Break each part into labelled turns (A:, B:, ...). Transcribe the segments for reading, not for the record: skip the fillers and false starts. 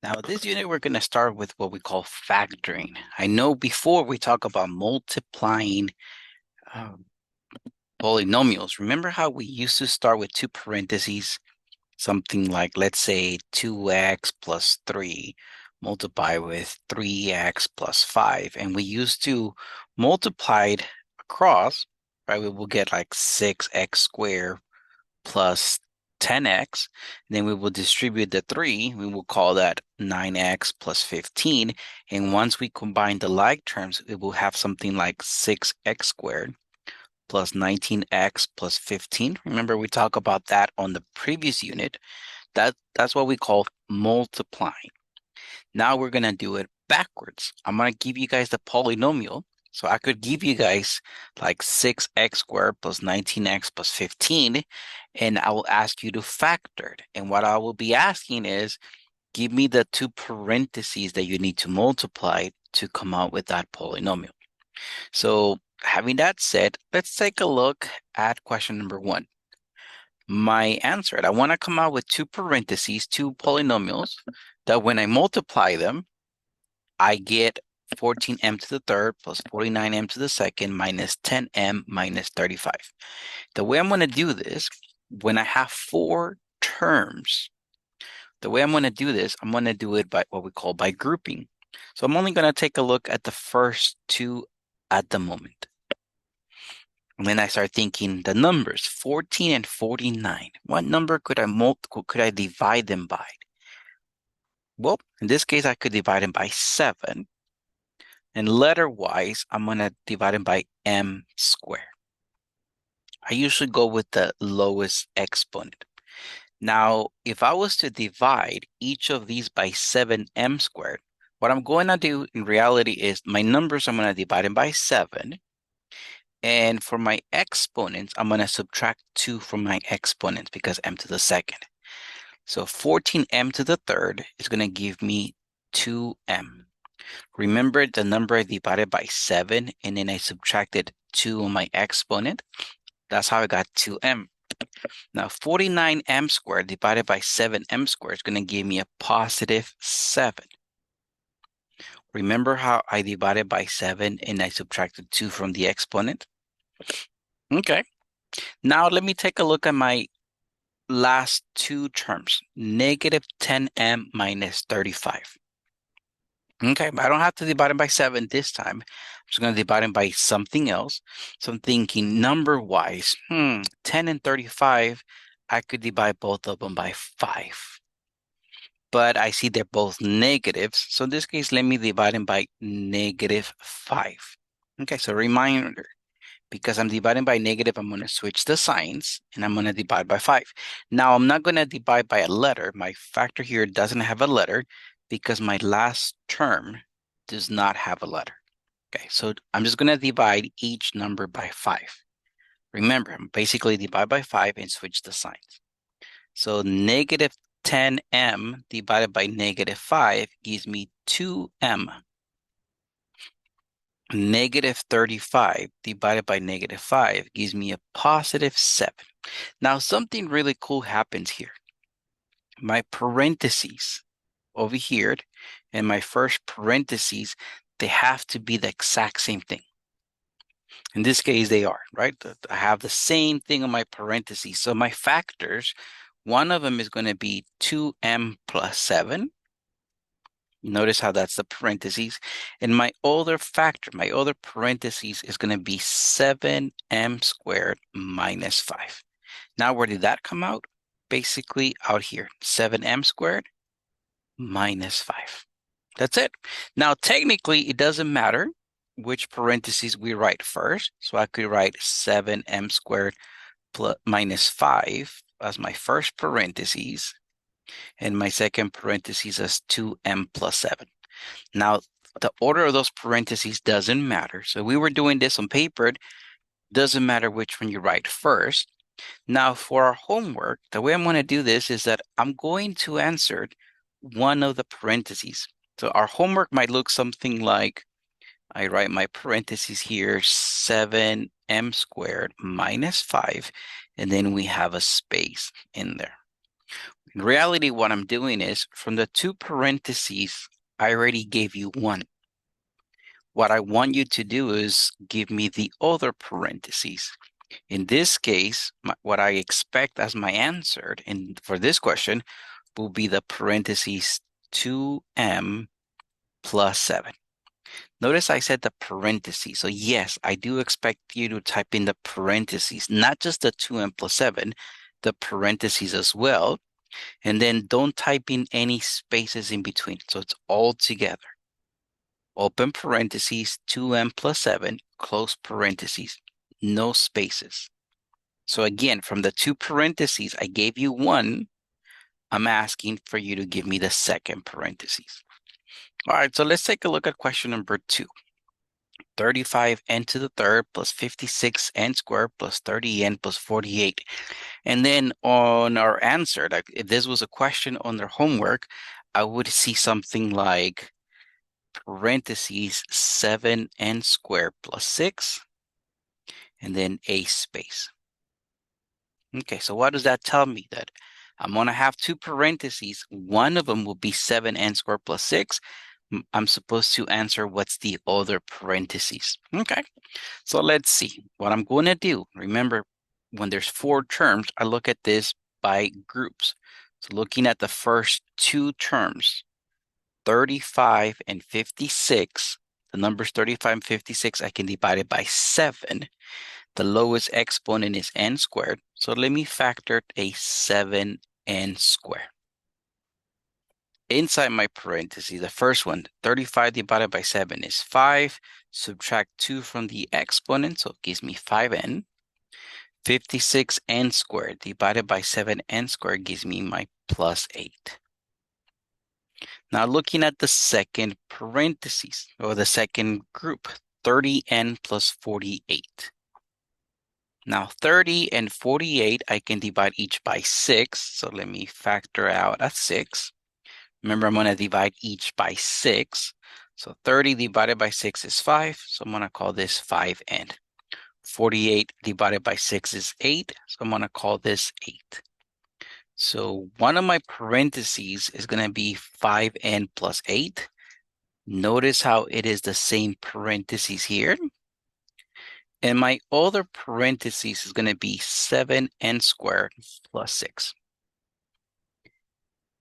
A: Now, this unit, we're going to start with what we call factoring. I know before we talk about multiplying um, polynomials, remember how we used to start with two parentheses, something like, let's say, 2x plus 3 multiplied with 3x plus 5. And we used to multiply it across, right? We will get like 6x squared plus 10x. Then we will distribute the 3. We will call that 9x plus 15. And once we combine the like terms, it will have something like 6x squared plus 19x plus 15. Remember, we talked about that on the previous unit. That's what we call multiplying. Now we're going to do it backwards. I'm going to give you guys the polynomial. So I could give you guys like 6x squared plus 19x plus 15, and I will ask you to factor it. And what I will be asking is, give me the two parentheses that you need to multiply to come out with that polynomial. So having that said, let's take a look at question number 1. My answer, I want to come out with two parentheses, two polynomials, that when I multiply them, I get 14m to the third plus 49m to the second minus 10m minus 35. The way I'm going to do this, when I have four terms, the way I'm going to do this, I'm going to do it by what we call by grouping. So I'm only going to take a look at the first two at the moment. And then I start thinking the numbers 14 and 49. What number could I divide them by? Well, in this case, I could divide them by 7. And letter-wise, I'm going to divide them by m squared. I usually go with the lowest exponent. Now, if I was to divide each of these by 7m squared, what I'm going to do in reality is my numbers, I'm going to divide them by 7. And for my exponents, I'm going to subtract 2 from my exponents because m to the second. So 14m to the third is going to give me 2m. Remember the number I divided by 7 and then I subtracted 2 on my exponent? That's how I got 2m. Now 49m squared divided by 7m squared is going to give me a positive 7. Remember how I divided by 7 and I subtracted 2 from the exponent? Okay. Now let me take a look at my last two terms, negative 10m minus 35. Okay, but I don't have to divide it by 7 this time. I'm just going to divide it by something else. So I'm thinking number-wise, 10 and 35, I could divide both of them by 5. But I see they're both negatives. So in this case, let me divide them by negative 5. Okay, so reminder, because I'm dividing by negative, I'm going to switch the signs and I'm going to divide by 5. Now, I'm not going to divide by a letter. My factor here doesn't have a letter because my last term does not have a letter. Okay, so I'm just going to divide each number by 5. Remember, I'm basically divide by 5 and switch the signs. So negative 10m divided by negative 5 gives me 2m. Negative 35 divided by negative 5 gives me a positive 7. Now, something really cool happens here. My parentheses over here and my first parentheses, they have to be the exact same thing. In this case, they are, right? I have the same thing on my parentheses. So my factors, one of them is going to be 2m plus 7. Notice how that's the parentheses. And my other factor, my other parentheses is going to be 7m squared minus 5. Now, where did that come out? Basically out here, 7m squared minus 5. That's it. Now, technically, it doesn't matter which parentheses we write first. So I could write 7m squared plus minus 5 as my first parentheses. And my second parentheses as 2m plus 7. Now, the order of those parentheses doesn't matter. So we were doing this on paper. Doesn't matter which one you write first. Now, for our homework, the way I'm going to do this is that I'm going to answer one of the parentheses. So our homework might look something like, I write my parentheses here, 7m squared minus 5, and then we have a space in there. In reality, what I'm doing is from the two parentheses, I already gave you one. What I want you to do is give me the other parentheses. In this case, what I expect as my answer for this question will be the parentheses 2m plus 7. Notice I said the parentheses. So yes, I do expect you to type in the parentheses, not just the 2m plus 7, the parentheses as well. And then don't type in any spaces in between. So it's all together. Open parentheses, 2m plus 7, close parentheses, no spaces. So again, from the two parentheses, I gave you one. I'm asking for you to give me the second parentheses. All right, so let's take a look at question number 2. 35n to the third plus 56n squared plus 30n plus 48. And then on our answer, like if this was a question on their homework, I would see something like parentheses 7n squared plus 6, and then a space. Okay, so what does that tell me? That I'm going to have two parentheses. One of them will be 7n squared plus 6. I'm supposed to answer what's the other parentheses. Okay, so let's see. What I'm going to do, remember, when there's 4 terms, I look at this by groups. So looking at the first 2 terms, 35 and 56, the numbers 35 and 56, I can divide it by 7. The lowest exponent is n squared. So let me factor a 7n squared. Inside my parentheses, the first one, 35 divided by 7 is 5. Subtract 2 from the exponent, so it gives me 5n. 56n squared divided by 7n squared gives me my plus 8. Now looking at the second parentheses, or the second group, 30n plus 48. Now 30 and 48, I can divide each by 6. So let me factor out a 6. Remember, I'm going to divide each by 6. So 30 divided by 6 is 5. So I'm going to call this 5n. 48 divided by 6 is 8. So I'm going to call this 8. So one of my parentheses is going to be 5n plus 8. Notice how it is the same parentheses here. And my other parentheses is going to be 7n squared plus 6.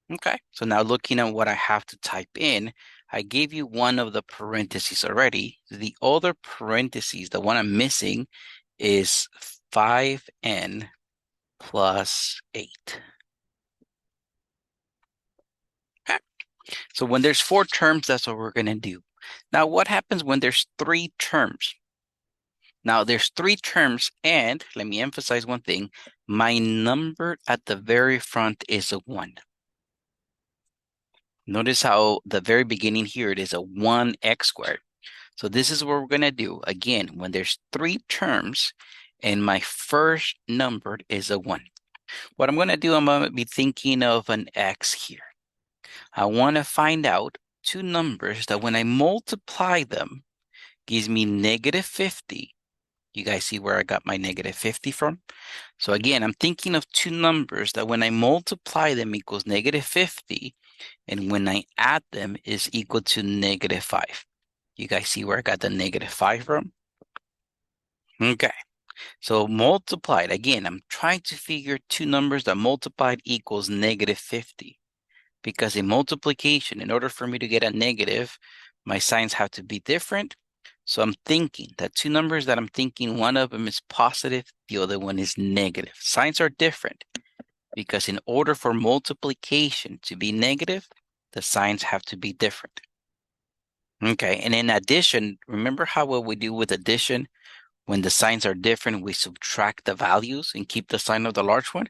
A: Okay, so now looking at what I have to type in, I gave you one of the parentheses already. The other parentheses, the one I'm missing, is 5n plus 8. Okay, so when there's 4 terms, that's what we're going to do. Now, what happens when there's 3 terms? Now, there's 3 terms, and let me emphasize one thing. My number at the very front is a 1. Notice how the very beginning here, it is a 1x squared. So this is what we're going to do. Again, when there's 3 terms, and my first number is a 1. What I'm going to do, I'm going to be thinking of an x here. I want to find out 2 numbers that when I multiply them, gives me negative 50. You guys see where I got my negative 50 from? So again, I'm thinking of 2 numbers that when I multiply them equals negative 50, and when I add them is equal to negative 5. You guys see where I got the negative 5 from? Okay, so multiplied, again, I'm trying to figure 2 numbers that multiplied equals negative 50. Because in multiplication, in order for me to get a negative, my signs have to be different. So I'm thinking that 2 numbers that I'm thinking, one of them is positive, the other one is negative. Signs are different because in order for multiplication to be negative, the signs have to be different. Okay, and in addition, remember how what we do with addition, when the signs are different, we subtract the values and keep the sign of the large one.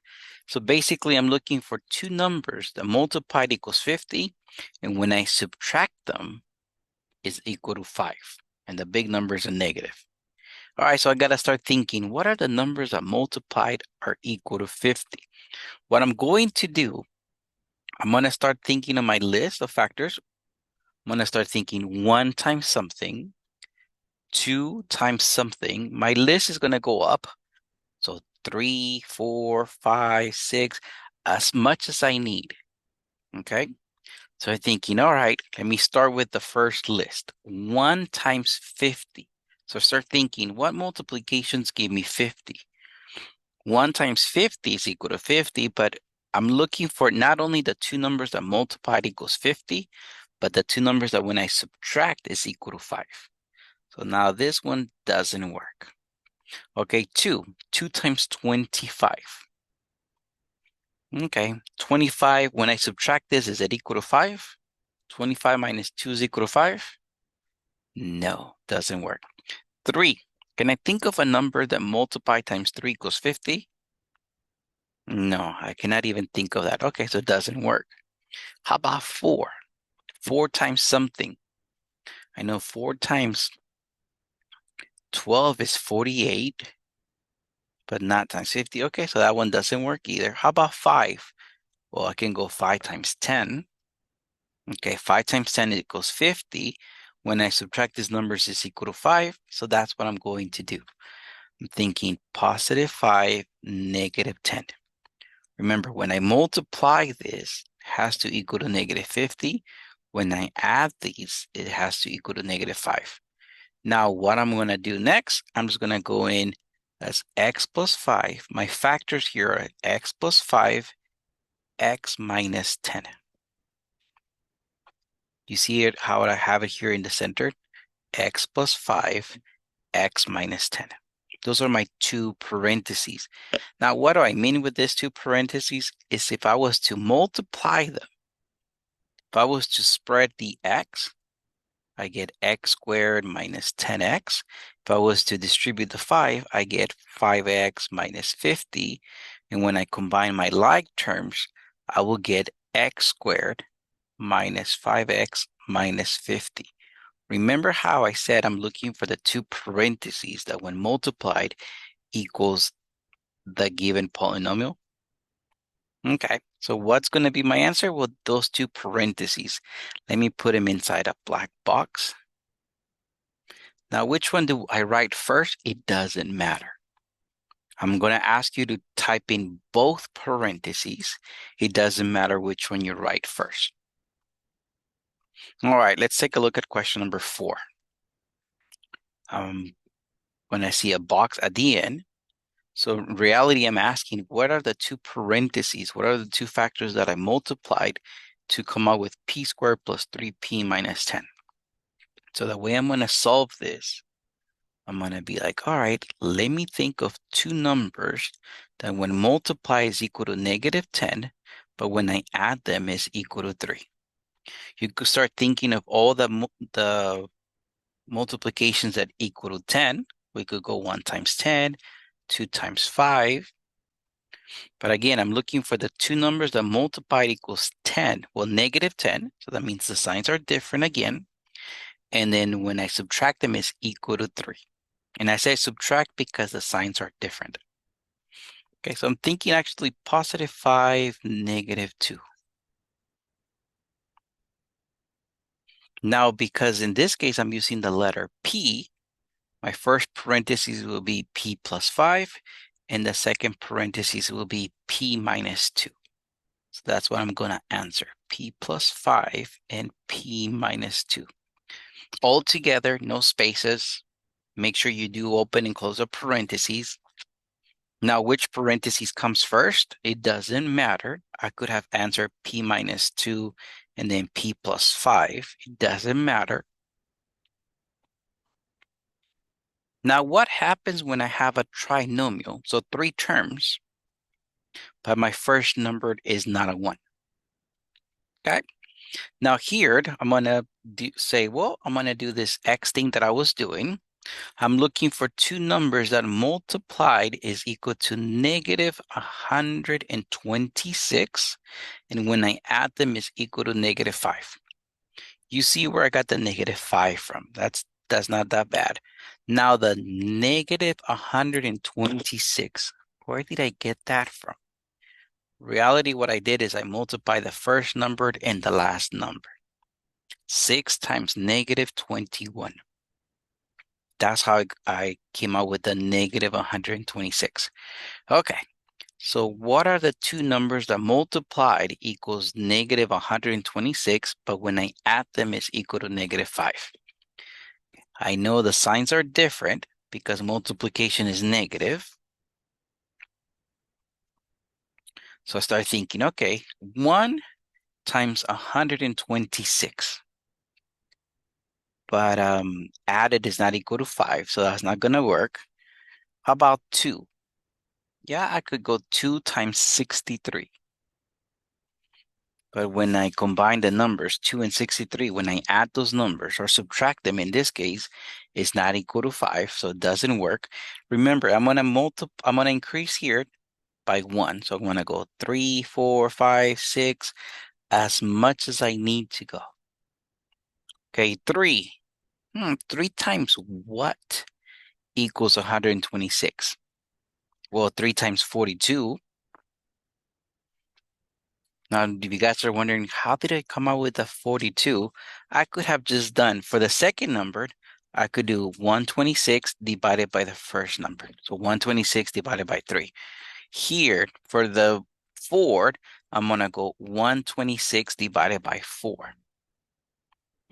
A: So basically, I'm looking for 2 numbers that multiplied equals 50, and when I subtract them, is equal to 5. And the big number is a negative. All right, so I got to start thinking, what are the numbers that multiplied are equal to 50? What I'm going to do, I'm going to start thinking of my list of factors. I'm going to start thinking 1 times something, 2 times something. My list is going to go up. So 3, 4, 5, 6. as much as I need, okay? So I'm thinking, all right, let me start with the first list. 1 times 50. So start thinking, what multiplications give me 50? 1 times 50 is equal to 50, but I'm looking for not only the two numbers that multiplied equals 50, but the two numbers that when I subtract is equal to 5. So now this one doesn't work. Okay, 2. 2 times 25. Okay, 25, when I subtract this, is it equal to 5? 25 minus 2 is equal to 5? No, doesn't work. 3. Can I think of a number that multiply times 3 equals 50? No, I cannot even think of that. Okay, so it doesn't work. How about 4? 4 times something. I know 4 times 12 is 48, but not times 50. Okay, so that one doesn't work either. How about 5? Well, I can go 5 times 10. Okay, 5 times 10 equals 50. When I subtract these numbers, it's equal to 5. So that's what I'm going to do. I'm thinking positive 5, negative 10. Remember, when I multiply this, it has to equal to negative 50. When I add these, it has to equal to negative 5. Now, what I'm going to do next, I'm just going to go in as x plus 5. My factors here are x plus 5, x minus 10. You see it, how I have it here in the center? X plus 5, x minus 10. Those are my two parentheses. Now, what do I mean with these two parentheses? Is if I was to multiply them, if I was to spread the x, I get x squared minus 10x. If I was to distribute the 5, I get 5x minus 50. And when I combine my like terms, I will get x squared minus 5x minus 50. Remember how I said I'm looking for the two parentheses that when multiplied equals the given polynomial? Okay, so what's going to be my answer? Well, those two parentheses. Let me put them inside a black box. Now, which one do I write first? It doesn't matter. I'm going to ask you to type in both parentheses. It doesn't matter which one you write first. All right, let's take a look at question number 4. When I see a box at the end, so in reality, I'm asking, what are the two parentheses? What are the two factors that I multiplied to come out with p squared plus 3p minus 10? So the way I'm going to solve this, I'm going to be like, all right, let me think of two numbers that when multiply is equal to negative 10, but when I add them is equal to 3. You could start thinking of all the multiplications that equal to 10. We could go 1 times 10, 2 times 5. But again, I'm looking for the two numbers that multiplied equals 10. Well, negative 10, so that means the signs are different again. And then when I subtract them, it's equal to 3. And I say subtract because the signs are different. Okay, so I'm thinking actually positive 5, negative 2. Now, because in this case, I'm using the letter P, my first parentheses will be P plus 5, and the second parentheses will be P minus 2. So that's what I'm going to answer, P plus 5 and P minus 2. All together, no spaces. Make sure you do open and close the parentheses. Now, which parentheses comes first? It doesn't matter. I could have answered P minus 2 and then P plus 5. It doesn't matter. Now, what happens when I have a trinomial? So 3 terms, but my first number is not a 1. Okay. Now here, I'm going to say, well, I'm going to do this X thing that I was doing. I'm looking for two numbers that multiplied is equal to negative 126. And when I add them is equal to negative 5. You see where I got the negative 5 from. That's not that bad. Now the negative 126, where did I get that from? Reality, what I did is I multiplied the first number and the last number. 6 times negative 21. That's how I came out with the negative 126. Okay, So what are the two numbers that multiplied equals negative 126, but when I add them, it's equal to negative 5? I know the signs are different because multiplication is negative. So I start thinking, okay, 1 times 126. But added is not equal to 5, so that's not going to work. How about 2? Yeah, I could go 2 times 63. But when I combine the numbers, 2 and 63, when I add those numbers or subtract them, in this case, it's not equal to 5, so it doesn't work. Remember, I'm gonna increase here by 1. So I'm gonna go 3, 4, 5, 6, as much as I need to go. Okay, 3. 3 times what equals 126? Well, 3 times 42. Now, if you guys are wondering, how did I come out with the 42? I could have just done, for the second number, I could do 126 divided by the first number. So 126 divided by 3. Here, for the fourth, I'm going to go 126 divided by 4.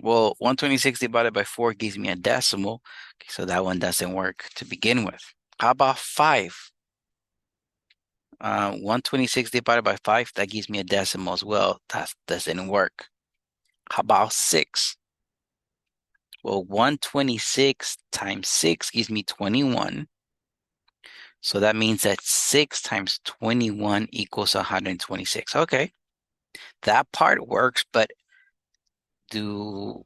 A: Well, 126 divided by 4 gives me a decimal. Okay, so that one doesn't work to begin with. How about 5? 126 divided by 5, that gives me a decimal as well. That doesn't work. How about 6? Well, 126 times 6 gives me 21. So that means that 6 times 21 equals 126. Okay, that part works, but do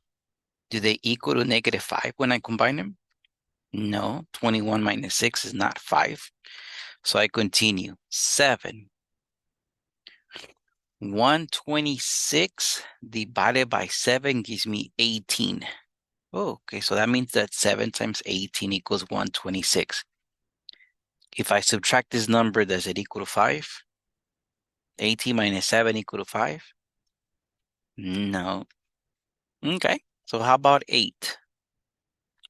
A: they equal to negative 5 when I combine them? No, 21 minus 6 is not 5. So I continue. 7. 126 divided by 7 gives me 18. Oh, okay, so that means that 7 times 18 equals 126. If I subtract this number, does it equal to 5? 18 minus 7 equal to 5? No. Okay, so how about 8?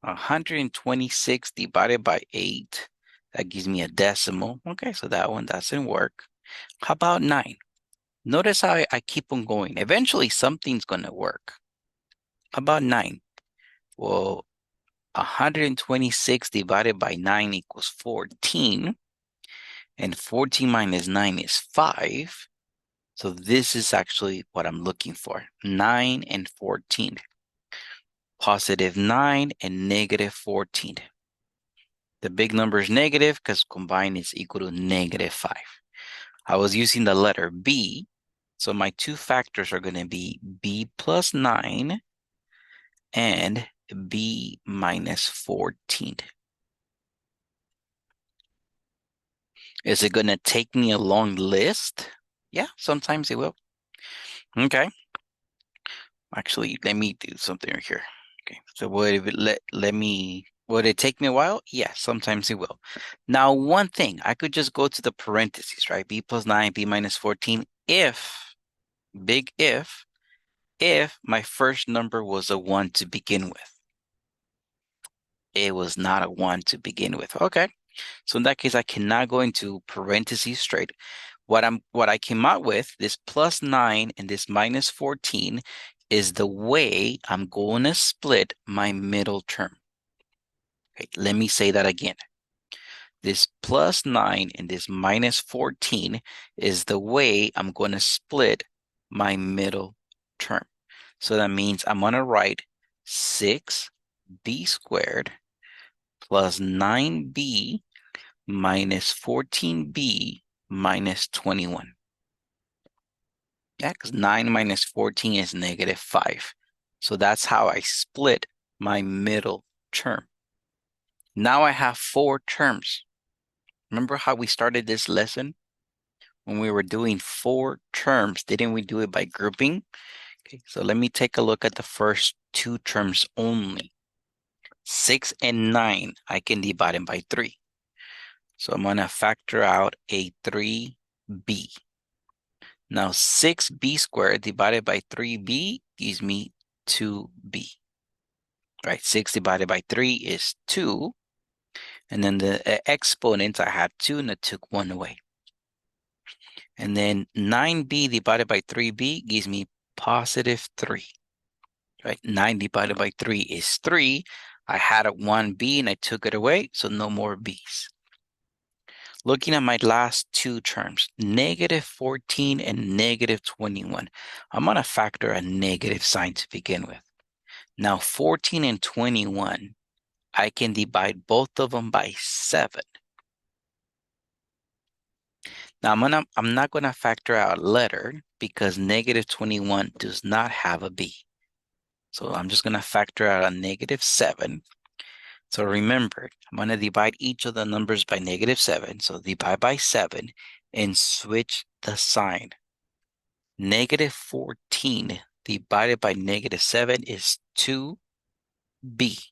A: 126 divided by 8. That gives me a decimal. Okay, so that one doesn't work. How about 9? Notice how I keep on going. Eventually, something's going to work. How about 9? Well, 126 divided by 9 equals 14. And 14 minus 9 is 5. So this is actually what I'm looking for. 9 and 14. Positive 9 and negative 14. The big number is negative because combined is equal to negative 5. I was using the letter B. So my two factors are going to be B plus 9 and B minus 14. Is it going to take me a long list? Yeah, sometimes it will. Okay. Actually, let me do something right here. Okay, so would it take me a while? Yeah, sometimes it will. Now, one thing, I could just go to the parentheses, right? B plus 9, B minus 14, big if my first number was a 1 to begin with. It was not a 1 to begin with. Okay, so in that case, I cannot go into parentheses straight. What I came out with, this plus 9 and this minus 14, is the way I'm going to split my middle term. Okay, let me say that again. This plus 9 and this minus 14 is the way I'm going to split my middle term. So that means I'm going to write 6b squared plus 9b minus 14b minus 21. Yeah, because 9 minus 14 is negative 5. So that's how I split my middle term. Now I have 4 terms. Remember how we started this lesson? When we were doing 4 terms, didn't we do it by grouping? Okay, so let me take a look at the first 2 terms only. 6 and 9, I can divide them by 3. So I'm going to factor out a 3b. Now 6b squared divided by 3b gives me 2b. Right, 6 divided by 3 is 2. And then the exponents, I had 2 and I took 1 away. And then 9b divided by 3b gives me positive 3. Right? 9 divided by 3 is 3. I had a 1b and I took it away, so no more b's. Looking at my last two terms, negative 14 and negative 21. I'm going to factor a negative sign to begin with. Now 14 and 21, I can divide both of them by 7. Now I'm not gonna factor out a letter because negative 21 does not have a b. So I'm just gonna factor out a negative 7. So remember, I'm gonna divide each of the numbers by negative 7. So divide by 7 and switch the sign. Negative 14 divided by negative 7 is 2b.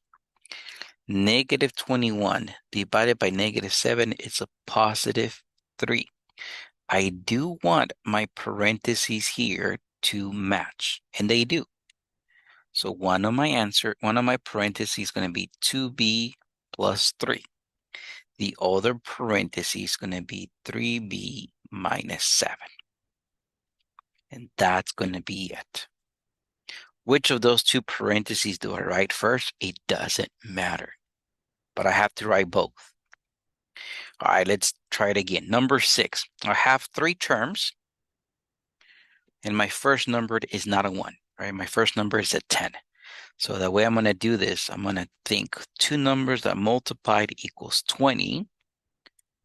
A: Negative 21 divided by negative 7 is a positive 3. I do want my parentheses here to match, and they do. So one of my parentheses is going to be 2b plus 3. The other parenthesis is going to be 3b minus 7. And that's going to be it. Which of those two parentheses do I write first? It doesn't matter. But I have to write both. All right, let's try it again. Number 6. I have 3 terms. And my first number is not a 1, right? My first number is a 10. So the way I'm going to do this, I'm going to think 2 numbers that multiplied equals 20.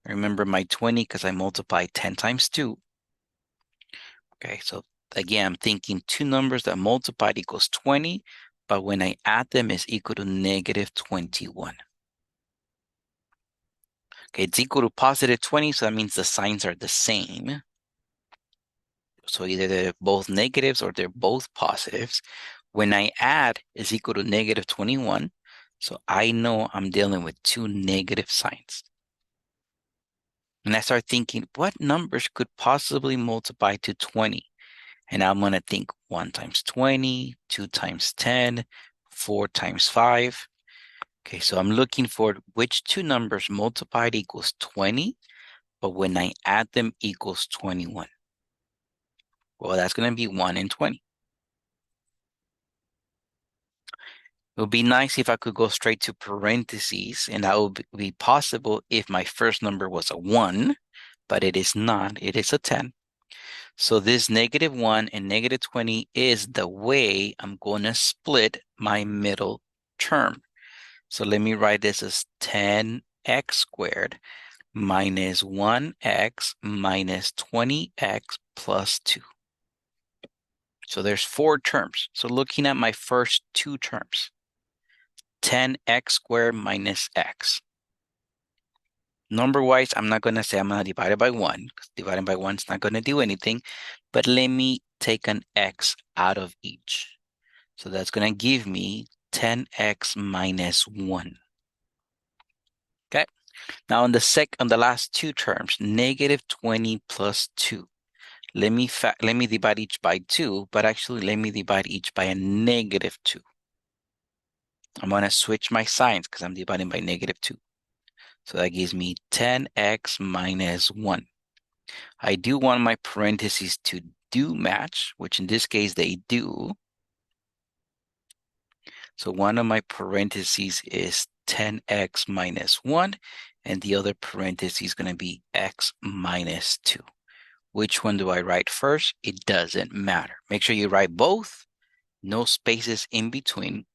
A: Remember my 20 because I multiplied 10 times 2. Okay, so again, I'm thinking 2 numbers that multiplied equals 20, but when I add them, it's equal to negative 21. Okay, it's equal to positive 20, so that means the signs are the same. So either they're both negatives or they're both positives. When I add, is equal to negative 21. So I know I'm dealing with 2 negative signs. And I start thinking, what numbers could possibly multiply to 20? And I'm going to think 1 times 20, 2 times 10, 4 times 5. Okay, so I'm looking for which 2 numbers multiplied equals 20, but when I add them equals 21. Well, that's going to be 1 and 20. It would be nice if I could go straight to parentheses, and that would be possible if my first number was a 1, but it is not. It is a 10. So this negative 1 and negative 20 is the way I'm going to split my middle term. So let me write this as 10x squared minus 1x minus 20x plus 2. So there's 4 terms. So looking at my first 2 terms, 10x squared minus x. Number-wise, I'm not going to say I'm going to divide it by 1, because dividing by 1 is not going to do anything. But let me take an x out of each. So that's going to give me 10x minus 1. Okay. Now on the last 2 terms, negative 20 plus 2. Let me divide each by 2, but actually let me divide each by a negative 2. I'm going to switch my signs because I'm dividing by negative 2. So that gives me 10x minus 1. I do want my parentheses to do match, which in this case they do. So one of my parentheses is 10x minus 1, and the other parenthesis is going to be x minus 2. Which one do I write first? It doesn't matter. Make sure you write both, no spaces in between.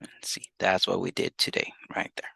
A: Let's see, that's what we did today, right there.